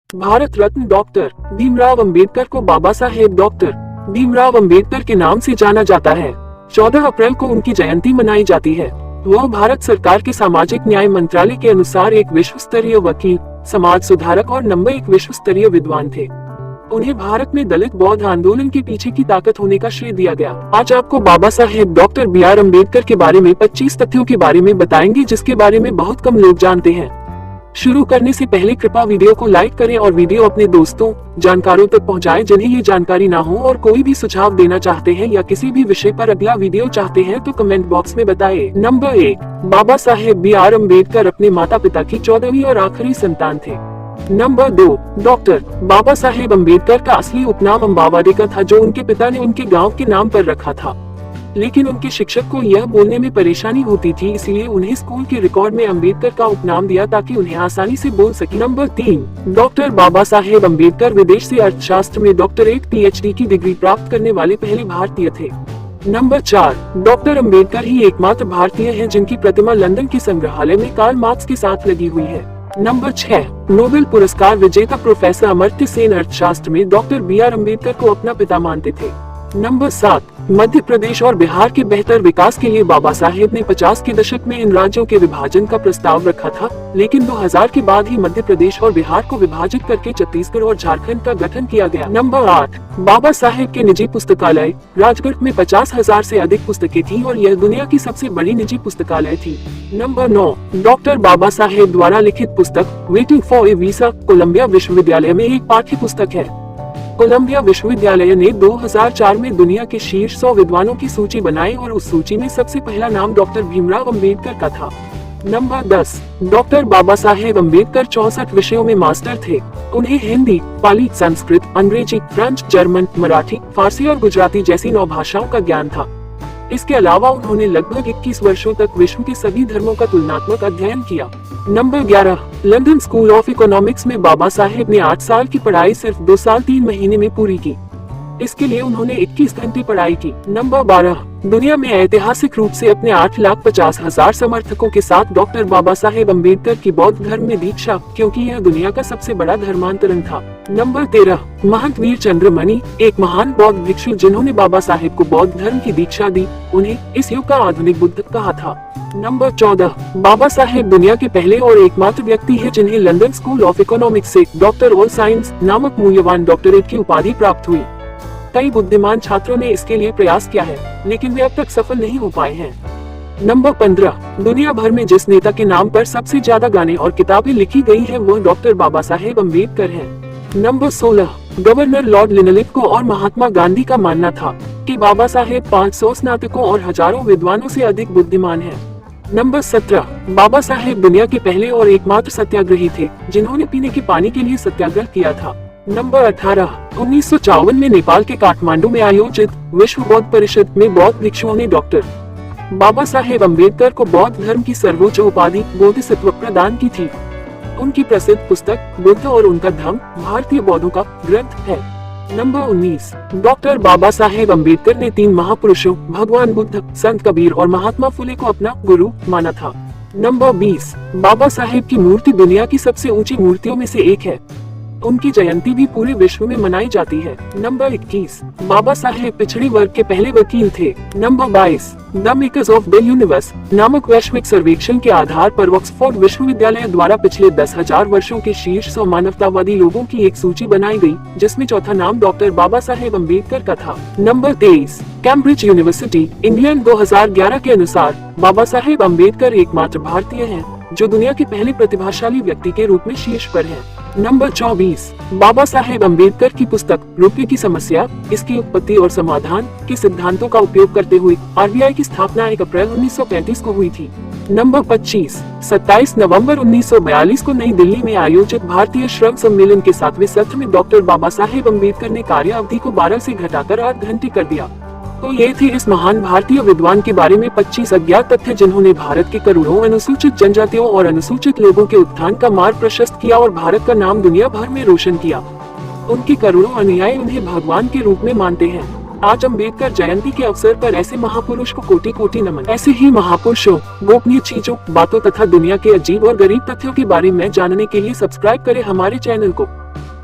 Bharat Ratna doctor Bhimrao Ambedkar को Baba Saheb doctor Bhimrao Ambedkar के नाम से जाना जाता है। 14 अप्रैल को उनकी जयंती मनाई जाती है। वह भारत सरकार के सामाजिक न्याय मंत्रालय के अनुसार एक विश्व स्तरीय वकील, समाज सुधारक और नंबर 1 विश्व स्तरीय विद्वान थे। उन्हें भारत में दलित बौद्ध आंदोलन के पीछे की ताकत होने का श्रेय दिया गया। आज आपको बाबा साहेब डॉक्टर बी.आर. अम्बेडकर के बारे में 25 तथ्यों के बारे में बताएंगे, जिसके बारे में बहुत कम लोग जानते हैं। शुरू करने से पहले कृपया वीडियो को लाइक करें और वीडियो अपने दोस्तों, जानकारों तक पहुंचाएं जिन्हें ये जानकारी ना हो, और कोई भी सुझाव देना चाहते हैं या किसी भी विषय पर अगला वीडियो चाहते हैं तो कमेंट बॉक्स में बताएं। Number 1, Baba Saheb B R. अम्बेडकर अपने माता पिता की 14वीं और आखिरी संतान थे। नंबर 2, डॉक्टर बाबा साहेब अम्बेडकर का असली उपनाम अम्बावाडेकर था, जो उनके पिता ने उनके गाँव के नाम पर रखा था। लेकिन उनके शिक्षक को यह बोलने में परेशानी होती थी, इसलिए उन्हें स्कूल के रिकॉर्ड में अम्बेडकर का उपनाम दिया ताकि उन्हें आसानी से बोल सके। नंबर 3, डॉक्टर बाबा साहेब अम्बेडकर विदेश से अर्थशास्त्र में डॉक्टरेट PhD की डिग्री प्राप्त करने वाले पहले भारतीय थे। नंबर 4, डॉक्टर अम्बेडकर ही एकमात्र भारतीय हैं जिनकी प्रतिमा लंदन के संग्रहालय में कार्ल मार्क्स के साथ लगी हुई है। नंबर 6, नोबेल पुरस्कार विजेता प्रोफेसर अमर्त्य सेन अर्थशास्त्र में डॉक्टर बी.आर. अम्बेडकर को अपना पिता मानते थे। नंबर 7, मध्य प्रदेश और बिहार के बेहतर विकास के लिए बाबा साहेब ने 50 के दशक में इन राज्यों के विभाजन का प्रस्ताव रखा था, लेकिन 2000 के बाद ही मध्य प्रदेश और बिहार को विभाजित करके छत्तीसगढ़ और झारखंड का गठन किया गया। नंबर 8, बाबा साहेब के निजी पुस्तकालय राजगढ़ में 50,000 से अधिक पुस्तकें थी और यह दुनिया की सबसे बड़ी निजी पुस्तकालय थी। नंबर 9, डॉक्टर बाबा साहेब द्वारा लिखित पुस्तक waiting for a visa Columbia विश्वविद्यालय में एक पाठ्य पुस्तक है। कोलंबिया विश्वविद्यालय ने 2004 में दुनिया के शीर्ष 100 विद्वानों की सूची बनाई और उस सूची में सबसे पहला नाम डॉक्टर भीमराव अम्बेडकर का था। नंबर 10, डॉक्टर बाबा साहेब अम्बेडकर 64 विषयों में मास्टर थे। उन्हें हिंदी, पाली, संस्कृत, अंग्रेजी, फ्रेंच, जर्मन, मराठी, फारसी और गुजराती जैसी 9 भाषाओं का ज्ञान था। इसके अलावा उन्होंने लगभग 21 वर्षों तक विश्व के सभी धर्मों का तुलनात्मक अध्ययन किया। Number 11, London school of economics में बाबा साहेब ने 8 साल की पढ़ाई सिर्फ 2 साल 3 महीने में पूरी की। इसके लिए उन्होंने 21 घंटे पढ़ाई की। नंबर 12, दुनिया में ऐतिहासिक रूप से अपने 8,50,000 समर्थकों के साथ डॉक्टर बाबा साहेब अम्बेडकर की बौद्ध धर्म में दीक्षा, क्योंकि यह दुनिया का सबसे बड़ा धर्मांतरण था। नंबर 13, महंत वीर चंद्रमणि, एक महान बौद्ध भिक्षु जिन्होंने बाबा साहेब को बौद्ध धर्म की दीक्षा दी, उन्हें इस युग का आधुनिक बुद्ध कहा था। नंबर 14, बाबा साहेब दुनिया के पहले और एकमात्र व्यक्ति है जिन्हें लंदन स्कूल ऑफ इकोनॉमिक्स से डॉक्टर ऑल साइंस नामक मूल्यवान डॉक्टरेट की उपाधि प्राप्त हुई। कई बुद्धिमान छात्रों ने इसके लिए प्रयास किया है, लेकिन वे अब तक सफल नहीं हो पाए हैं। नंबर 15, दुनिया भर में जिस नेता के नाम पर सबसे ज्यादा गाने और किताबें लिखी गई हैं, वह डॉक्टर बाबा साहेब अम्बेडकर हैं। नंबर 16, गवर्नर लॉर्ड लिनलिथ और महात्मा गांधी का मानना था कि बाबा साहेब 500 स्नातकों और हजारों विद्वानों से अधिक बुद्धिमान हैं। नंबर 17, बाबा साहेब दुनिया के पहले और एकमात्र सत्याग्रही थे जिन्होंने पीने के पानी के लिए सत्याग्रह किया था। नंबर 18, 1954 में नेपाल के काठमांडू में आयोजित विश्व बौद्ध परिषद में बौद्ध भिक्षुओं ने डॉक्टर बाबा साहेब अम्बेडकर को बौद्ध धर्म की सर्वोच्च उपाधि बोधिसत्व प्रदान की थी। उनकी प्रसिद्ध पुस्तक बुद्ध और उनका धम्म भारतीय बौद्धों का ग्रंथ है। नंबर 19, डॉक्टर बाबा साहेब अम्बेडकर ने 3 महापुरुषों भगवान बुद्ध, संत कबीर और महात्मा फुले को अपना गुरु माना था। नंबर 20, बाबा साहेब की मूर्ति दुनिया की सबसे ऊंची मूर्तियों में से एक है। उनकी जयंती भी पूरे विश्व में मनाई जाती है। नंबर 21, बाबा साहेब पिछड़े वर्ग के पहले वकील थे। Number 22, the makers of the universe नामक वैश्विक सर्वेक्षण के आधार पर ऑक्सफोर्ड विश्वविद्यालय द्वारा पिछले 10,000 वर्षों के शीर्ष 100 मानवतावादी लोगों की एक सूची बनाई गई, जिसमें चौथा नाम डॉक्टर बाबा साहेब अम्बेडकर का था। नंबर 23, कैम्ब्रिज यूनिवर्सिटी इंग्लैंड 2011 के अनुसार बाबा साहेब अम्बेडकर एकमात्र भारतीय हैं जो दुनिया के पहले प्रतिभाशाली व्यक्ति के रूप में शीर्ष पर हैं। नंबर 24, बाबा साहेब अम्बेडकर की पुस्तक रुपये की समस्या, इसकी उत्पत्ति और समाधान के सिद्धांतों का उपयोग करते हुए RBI की स्थापना 1 अप्रैल 1935 को हुई थी। नंबर 25, 27 नवंबर 1942 को नई दिल्ली में आयोजित भारतीय श्रम सम्मेलन के 7वें सत्र में डॉक्टर बाबा साहेब अम्बेडकर ने कार्य अवधि को 12 से घटाकर 8 घंटे कर दिया। तो ये थे इस महान भारतीय विद्वान के बारे में 25 अज्ञात तथ्य जिन्होंने भारत के करोड़ों अनुसूचित जनजातियों और अनुसूचित लोगों के उत्थान का मार्ग प्रशस्त किया और भारत का नाम दुनिया भर में रोशन किया। उनके करोड़ों अनुयायी उन्हें भगवान के रूप में मानते हैं। आज अम्बेडकर जयंती के अवसर पर ऐसे महापुरुष को कोटि कोटि नमन। ऐसे ही महापुरुषों, गोपनीय चीजों, बातों तथा दुनिया के अजीब और गरीब तथ्यों के बारे में जानने के लिए सब्सक्राइब करें हमारे चैनल को।